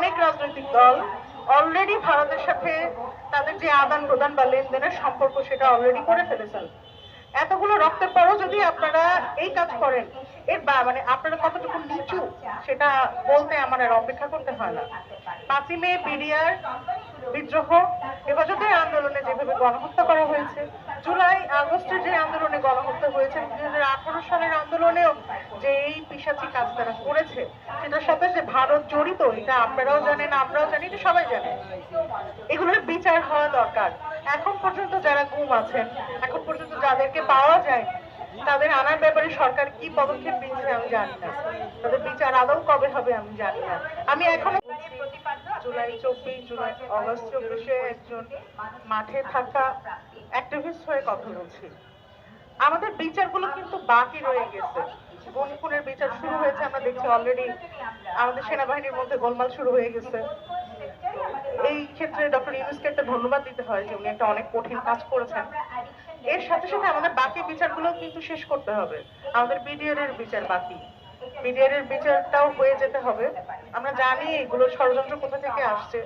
অনেক রাজনৈতিক দল অলরেডি ভারতের সাথে তাদের যে আদান প্রদান বা লেনদেনের সম্পর্ক সেটা অলরেডি করে ফেলেছেন। এতগুলো রক্তের পরও যদি আপনারা এই কাজ করেন, এর মানে আপনারা কতটুকু নিচু সেটা বলতে আমার আর অপেক্ষা করতে হয় না। 5ই মে বিডিআর বিদ্রোহ, হেফাজতের আন্দোলনে যেভাবে গণহত্যা করা হয়েছে, জুলাই আগস্টের যে আন্দোলনে গণহত্যা হয়েছে, 2018 সালের আন্দোলনেও যে এই পিশাচি কাজ তারা করেছে, সেটার সাথে যে ভারত জড়িত, এটা আপনারাও জানেন, আমরাও জানি, এটা সবাই জানে। এগুলোর বিচার হওয়া দরকার। এখন পর্যন্ত যারা গুম আছেন, এখন পর্যন্ত যাদেরকে পাওয়া যায়, তাদের আনার ব্যাপারে সরকার কি পদক্ষেপ নিচ্ছে আমি জানি না। তাদের বিচার আদৌ কবে হবে আমি জানি না। আমি এখনো জুলাই 24, জুলাই অগস্ট 24-এ একজন মাঠে থাকা অ্যাক্টিভিস্ট হয়ে কথা বলছি। আমাদের বিচারগুলো কিন্তু বাকি রয়ে গেছে। গুম খুনের বিচার শুরু হয়েছে, আমরা দেখছি অলরেডি আমাদের সেনাবাহিনীর মধ্যে গোলমাল শুরু হয়ে গেছে। এই ক্ষেত্রে ডক্টর ইউনূসকে একটা ধন্যবাদ দিতে হয় যে উনি একটা অনেক কঠিন কাজ করেছেন। এর সাথে সাথে আমাদের বাকি বিচারগুলো কিন্তু শেষ করতে হবে। আমাদের বিডিআর এর বিচার বাকি, বিডিআর এর বিচারটাও হয়ে যেতে হবে। আমরা জানি এগুলো ষড়যন্ত্র কোথা থেকে আসছে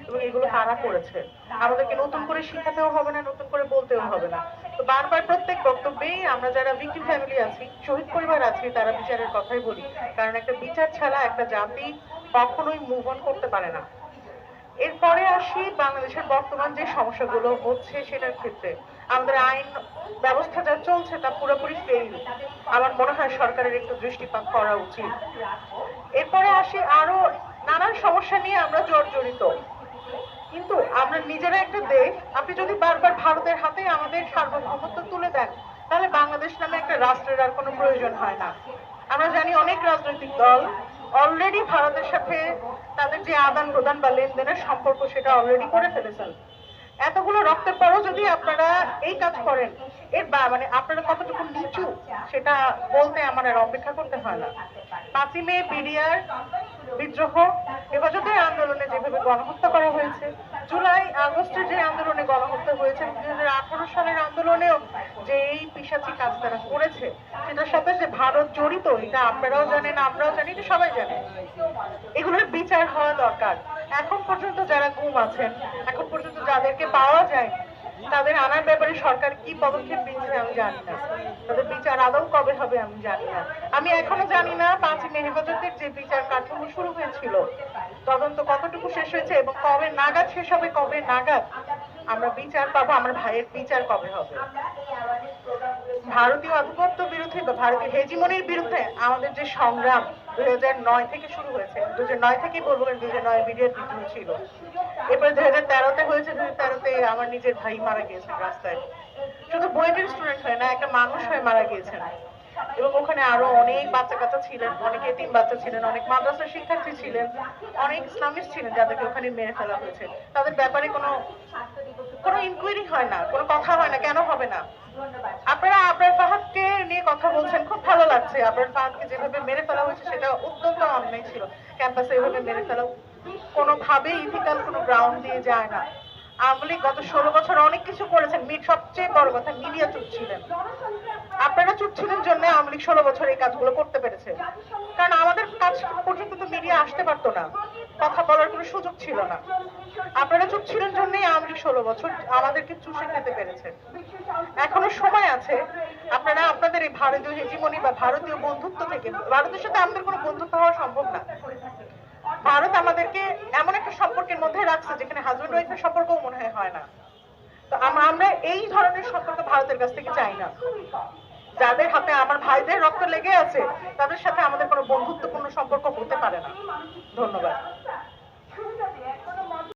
এবং এগুলো কারা করেছে। আমাদেরকে নতুন করে শিখাতেও হবে না, নতুন করে বলতেও হবে না। তো বারবার প্রত্যেক বক্তব্যেই আমরা যারা ভিকটিম ফ্যামিলি আছি, শহীদ পরিবার আছি, তারা বিচারের কথাই বলি। কারণ একটা বিচার ছাড়া একটা জাতি কখনোই মুভ অন করতে পারে না। এরপরে আসি বাংলাদেশের বর্তমান যে সমস্যাগুলো হচ্ছে সেটার ক্ষেত্রে। আমাদের আইন ব্যবস্থা যা চলছে তা পুরোপুরি ফেল। আমার মনে হয় সরকারের একটু দৃষ্টিপাত করা উচিত। এরপরে আসি আরো নানান সমস্যা নিয়ে আমরা জর্জরিত, কিন্তু আমরা নিজেরা একটা দেশ। আপনি যদি বারবার ভারতের হাতে আমাদের সার্বভৌমত্ব তুলে দেন, তাহলে বাংলাদেশ নামে একটা রাষ্ট্রের আর কোনো প্রয়োজন হয় না। আমরা জানি অনেক রাজনৈতিক দল অলরেডি ভারতের সাথে তাদের যে আদান প্রদান বা লেনদেনের সম্পর্ক সেটা অলরেডি করে ফেলেছেন। এতগুলো রক্তের পরও যদি আপনারা এই কাজ করেন, এর মানে আপনারা কতটুকু নিচু সেটা বলতে আমার আর অপেক্ষা করতে হয় না। 5ই মে বিডিআর বিদ্রোহ, হেফাজতের আন্দোলনে যেভাবে গণহত্যা করা হয়েছে, জুলাই আগস্টের যে আন্দোলনে গণহত্যা হয়েছে, 2018 সালের আন্দোলনেও যে এই পিশাচি কাজ তারা করেছে, সেটার সাথে যে ভারত জড়িত, এটা আপনারাও জানেন, আমরাও জানি, এটা সবাই জানে। এগুলোর বিচার হওয়া দরকার। এখন পর্যন্ত যারা গুম আছেন, এখন পর্যন্ত যাদেরকে পাওয়া যায়, তাদের আনার ব্যাপারে সরকার কি পদক্ষেপ নিচ্ছে আমি জানি না। তাদের বিচার আদৌ কবে হবে আমি জানি না। আমি এখনো জানি না 5ই মে হেফাজতের যে বিচার কাঠামো শুরু হয়েছিল, তদন্ত কতটুকু শেষ হয়েছে এবং কবে নাগাদ শেষ হবে, কবে নাগাদ আমরা বিচার পাবো, আমার ভাইয়ের বিচার কবে হবে। ভারতীয় আধিপত্য বিরোধী বা ভারতীয় হেজিমনির বিরুদ্ধে আমাদের যে সংগ্রাম 2009 থেকে শুরু হয়েছে, 2009 থেকেই বলবো, 2009 বিডিআর বিদ্রোহ ছিল। এরপরে 2013-তে হয়েছে, 2013-তে আমার নিজের ভাই মারা গিয়েছেন রাস্তায়। শুধু বইয়ের স্টুডেন্ট হয়ে না, একটা মানুষ হয়ে মারা গিয়েছেন। এবং ওখানে আরো অনেক বাচ্চা কাচ্চা ছিলেন, অনেক এতিম বাচ্চা ছিলেন, অনেক মাদ্রাসার শিক্ষার্থী ছিলেন, অনেক ইসলামিস্ট ছিলেন যাদেরকে ওখানে মেরে ফেলা হয়েছে। তাদের ব্যাপারে কোনো ইনকোয়ারি হয় না, কোনো কথা হয় না, কেন হবে না? আপনারা আবরার ফাহাদকে নিয়ে কথা বলছেন, খুব ভালো লাগছে। আবরার ফাহাদকে যেভাবে মেরে ফেলা হয়েছে সেটা অত্যন্ত অন্যায় ছিল। ক্যাম্পাসে এভাবে মেরে ফেলা কোনোভাবেই ইথিক্যাল কোনো গ্রাউন্ড দিয়ে যায় না। আওয়ামী লীগ গত 16 বছর অনেক কিছু করেছেন। সবচেয়ে বড় কথা, মিডিয়া চুপ ছিলেন। আপনারা চুপ ছিলেন জন্য আওয়ামী লীগ 16 বছর এই কাজগুলো করতে পেরেছে। কারণ আমাদের কাজ পর্যন্ত তো মিডিয়া আসতে পারতো না, কথা বলার কোনো সুযোগ ছিল না। আপনারা চুপ ছিলেন জন্যই আওয়ামী লীগ 16 বছর আমাদেরকে চুষে খেতে পেরেছে। এখনো সময় আছে। আপনারা আপনাদের এই ভারতীয় হেজিমনি বা ভারতীয় বন্ধুত্ব থেকে, ভারতের সাথে আমাদের কোনো বন্ধুত্ব হওয়া সম্ভব না। ভারত আমাদেরকে এমন একটা সম্পর্কের মধ্যে রাখছে যেখানে হাজব্যান্ড ওয়াইফের সম্পর্কও মনে হয় না। তো আমরা এই ধরনের সম্পর্ক ভারতের কাছ থেকে চাই না। যাদের হাতে আমার ভাইদের রক্ত লেগে আছে, তাদের সাথে আমাদের কোনো বন্ধুত্বপূর্ণ সম্পর্ক হতে পারে না। ধন্যবাদ।